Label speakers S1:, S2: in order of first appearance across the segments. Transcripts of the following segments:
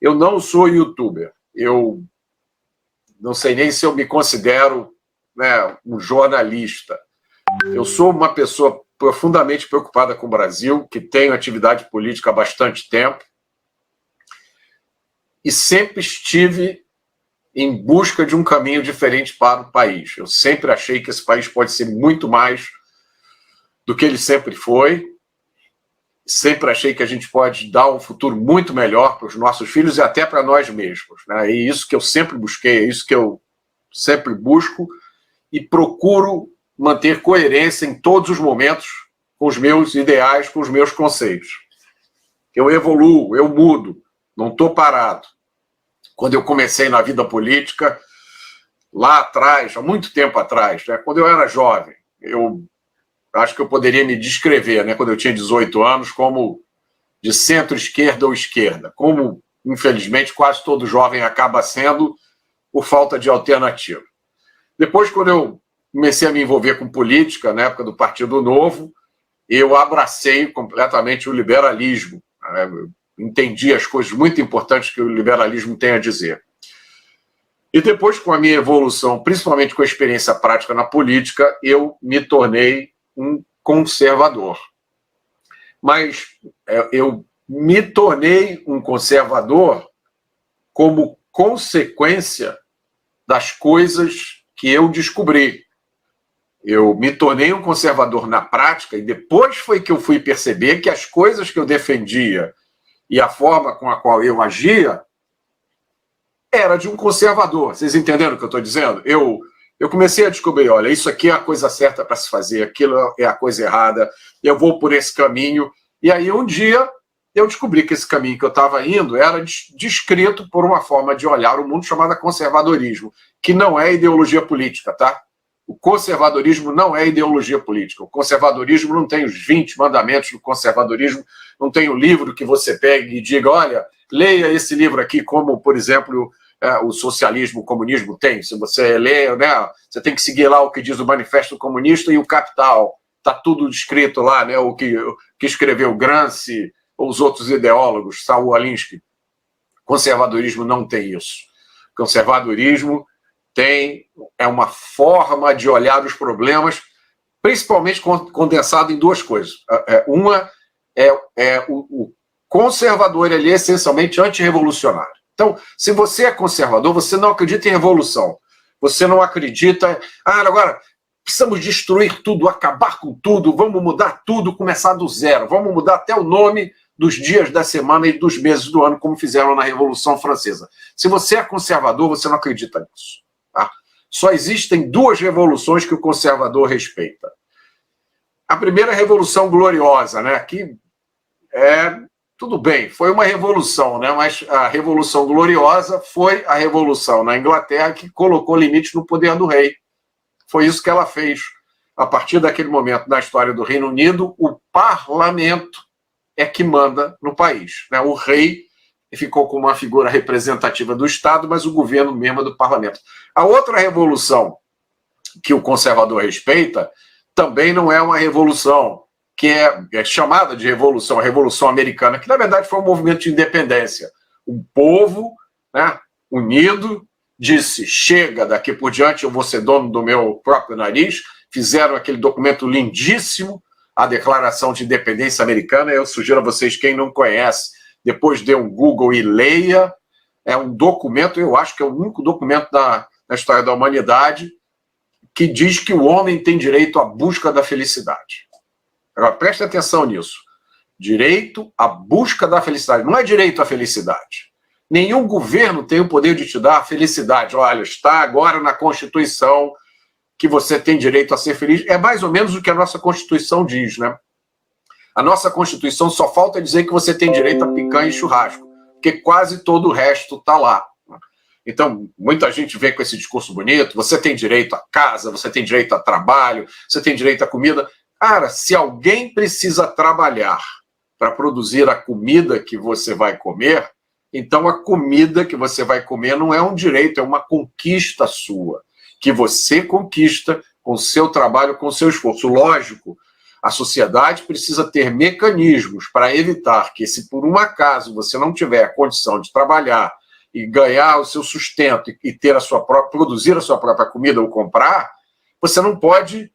S1: Eu não sou youtuber. Eu não sei nem se eu me considero, né, um jornalista. Eu sou uma pessoa profundamente preocupada com o Brasil, que tenho atividade política há bastante tempo, e sempre estive em busca de um caminho diferente para o país. Eu sempre achei que esse país pode ser muito mais do que ele sempre foi. Sempre achei que a gente pode dar um futuro muito melhor para os nossos filhos e até para nós mesmos, né? E isso que eu sempre busquei, é isso que eu sempre busco e procuro manter coerência em todos os momentos com os meus ideais, com os meus conceitos. Eu evoluo, eu mudo, não estou parado. Quando eu comecei na vida política, lá atrás, há muito tempo atrás, né, quando eu era jovem, eu acho que eu poderia me descrever, né, quando eu tinha 18 anos, como de centro-esquerda ou esquerda, como, infelizmente, quase todo jovem acaba sendo por falta de alternativa. Depois, quando eu comecei a me envolver com política, na época do Partido Novo, eu abracei completamente o liberalismo. Eu entendi as coisas muito importantes que o liberalismo tem a dizer. E depois, com a minha evolução, principalmente com a experiência prática na política, eu me tornei um conservador. Mas eu me tornei um conservador como consequência das coisas que eu descobri. Eu me tornei um conservador na prática e depois foi que eu fui perceber que as coisas que eu defendia e a forma com a qual eu agia era de um conservador. Vocês entenderam o que eu estou dizendo? Eu comecei a descobrir, olha, isso aqui é a coisa certa para se fazer, aquilo é a coisa errada, eu vou por esse caminho. E aí um dia eu descobri que esse caminho que eu estava indo era descrito por uma forma de olhar o mundo chamada conservadorismo, que não é ideologia política, tá? O conservadorismo não é ideologia política. O conservadorismo não tem os 20 mandamentos do conservadorismo, não tem o livro que você pegue e diga, olha, leia esse livro aqui, como, por exemplo, o socialismo, o comunismo tem. Se você lê, né, você tem que seguir lá o que diz o Manifesto Comunista e o Capital. Está tudo escrito lá, né, o que escreveu Gramsci, ou os outros ideólogos, Saul Alinsky. Conservadorismo não tem isso. Conservadorismo é uma forma de olhar os problemas, principalmente condensado em duas coisas. Uma o conservador, ele é essencialmente antirrevolucionário. Então, se você é conservador, você não acredita em revolução. Você não acredita... agora, precisamos destruir tudo, acabar com tudo, vamos mudar tudo, começar do zero. Vamos mudar até o nome dos dias da semana e dos meses do ano, como fizeram na Revolução Francesa. Se você é conservador, você não acredita nisso. Tá? Só existem duas revoluções que o conservador respeita. A primeira é a Revolução Gloriosa, né? Que tudo bem, foi uma revolução, né? Mas a Revolução Gloriosa foi a revolução na Inglaterra que colocou limites no poder do rei. Foi isso que ela fez. A partir daquele momento na história do Reino Unido, o parlamento é que manda no país, né? O rei ficou como uma figura representativa do Estado, mas o governo mesmo é do parlamento. A outra revolução que o conservador respeita também não é uma revolução, que é chamada de revolução, a Revolução Americana, que na verdade foi um movimento de independência. O povo, né, unido, disse, chega, daqui por diante eu vou ser dono do meu próprio nariz. Fizeram aquele documento lindíssimo, a Declaração de Independência Americana. Eu sugiro a vocês, quem não conhece, depois dê um Google e leia. É um documento, eu acho que é o único documento na história da humanidade que diz que o homem tem direito à busca da felicidade. Agora, preste atenção nisso. Direito à busca da felicidade. Não é direito à felicidade. Nenhum governo tem o poder de te dar a felicidade. Olha, está agora na Constituição que você tem direito a ser feliz. É mais ou menos o que a nossa Constituição diz, né? A nossa Constituição só falta dizer que você tem direito a picanha e churrasco, porque quase todo o resto está lá. Então, muita gente vem com esse discurso bonito, você tem direito a casa, você tem direito a trabalho, você tem direito a comida. Cara, se alguém precisa trabalhar para produzir a comida que você vai comer, então a comida que você vai comer não é um direito, é uma conquista sua, que você conquista com o seu trabalho, com o seu esforço. Lógico, A sociedade precisa ter mecanismos para evitar que, se por um acaso você não tiver a condição de trabalhar e ganhar o seu sustento e ter produzir a sua própria comida ou comprar, você não pode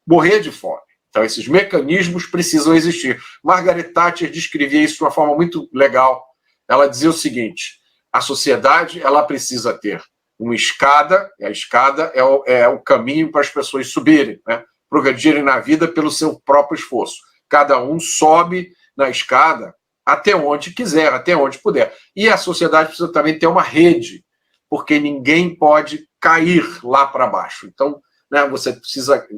S1: morrer de fome. Então, esses mecanismos precisam existir. Margaret Thatcher descrevia isso de uma forma muito legal. Ela dizia o seguinte: a sociedade ela precisa ter uma escada, e a escada é o caminho para as pessoas subirem, né? Progredirem na vida pelo seu próprio esforço. Cada um sobe na escada até onde quiser, até onde puder. E a sociedade precisa também ter uma rede, porque ninguém pode cair lá para baixo. Então, né, você precisa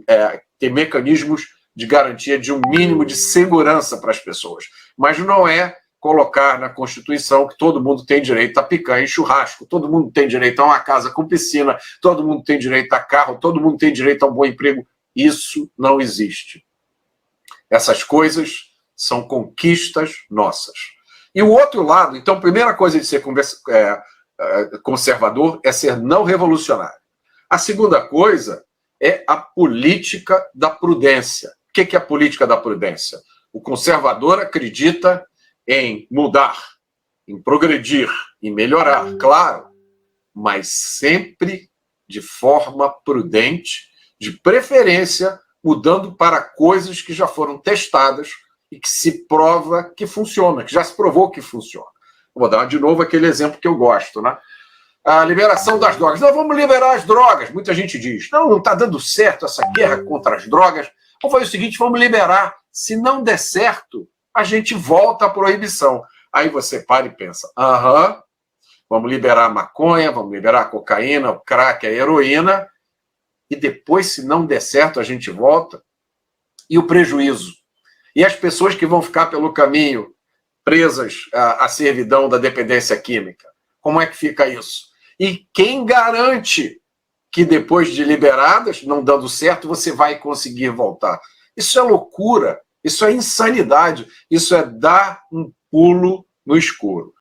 S1: ter mecanismos de garantia de um mínimo de segurança para as pessoas. Mas não é colocar na Constituição que todo mundo tem direito a picanha e churrasco, todo mundo tem direito a uma casa com piscina, todo mundo tem direito a carro, todo mundo tem direito a um bom emprego. Isso não existe. Essas coisas são conquistas nossas. E o outro lado, então, a primeira coisa de ser conservador é ser não revolucionário. A segunda coisa é a política da prudência. O que é a política da prudência? O conservador acredita em mudar, em progredir, em melhorar, claro, mas sempre de forma prudente, de preferência mudando para coisas que já foram testadas e que se prova que funciona, que já se provou que funciona. Vou dar de novo aquele exemplo que eu gosto, né? A liberação das drogas. Não, vamos liberar as drogas. Muita gente diz, não está dando certo essa guerra contra as drogas. Vamos fazer o seguinte, vamos liberar. Se não der certo, a gente volta à proibição. Aí você para e pensa, vamos liberar a maconha, vamos liberar a cocaína, o crack, a heroína, e depois, se não der certo, a gente volta. E o prejuízo? E as pessoas que vão ficar pelo caminho presas à servidão da dependência química? Como é que fica isso? E quem garante que depois de liberadas, não dando certo, você vai conseguir voltar? Isso é loucura, isso é insanidade, isso é dar um pulo no escuro.